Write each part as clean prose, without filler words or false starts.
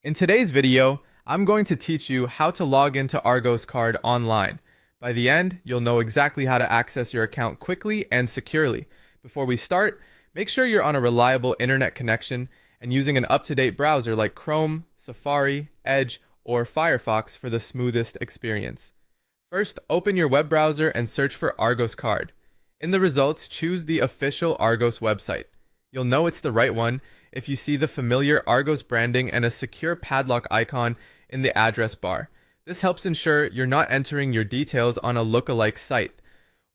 In today's video, I'm going to teach you how to log into Argos Card online. By the end, you'll know exactly how to access your account quickly and securely. Before we start, make sure you're on a reliable internet connection and using an up-to-date browser like Chrome, Safari, Edge, or Firefox for the smoothest experience. First, open your web browser and search for Argos Card. In the results, choose the official Argos website. You'll know it's the right one if you see the familiar Argos branding and a secure padlock icon in the address bar. This helps ensure you're not entering your details on a lookalike site.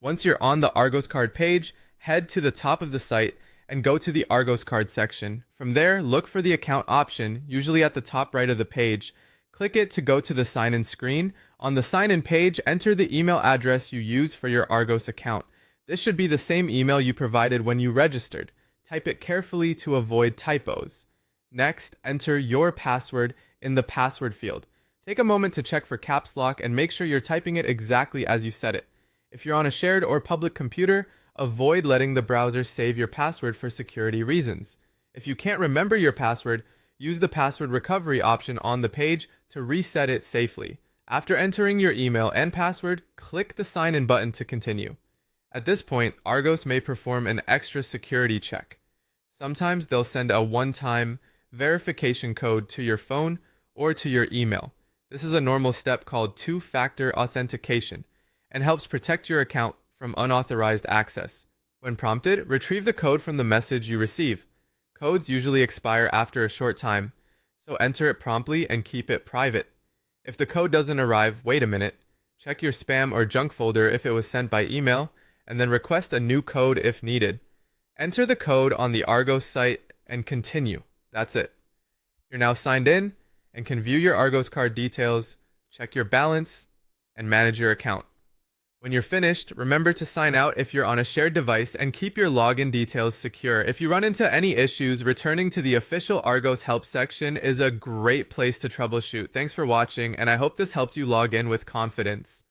Once you're on the Argos Card page, head to the top of the site and go to the Argos Card section. From there, look for the account option, usually at the top right of the page. Click it to go to the sign-in screen. On the sign-in page, enter the email address you use for your Argos account. This should be the same email you provided when you registered. Type it carefully to avoid typos. Next, enter your password in the password field. Take a moment to check for caps lock and make sure you're typing it exactly as you said it. If you're on a shared or public computer, avoid letting the browser save your password for security reasons. If you can't remember your password, use the password recovery option on the page to reset it safely. After entering your email and password, click the sign in button to continue. At this point, Argos may perform an extra security check. Sometimes they'll send a one-time verification code to your phone or to your email. This is a normal step called two-factor authentication and helps protect your account from unauthorized access. When prompted, retrieve the code from the message you receive. Codes usually expire after a short time, so enter it promptly and keep it private. If the code doesn't arrive, wait a minute. Check your spam or junk folder if it was sent by email, and then request a new code if needed. Enter the code on the Argos site and continue. That's it. You're now signed in and can view your Argos Card details, check your balance, and manage your account. When you're finished, remember to sign out if you're on a shared device and keep your login details secure. If you run into any issues, returning to the official Argos help section is a great place to troubleshoot. Thanks for watching, and I hope this helped you log in with confidence.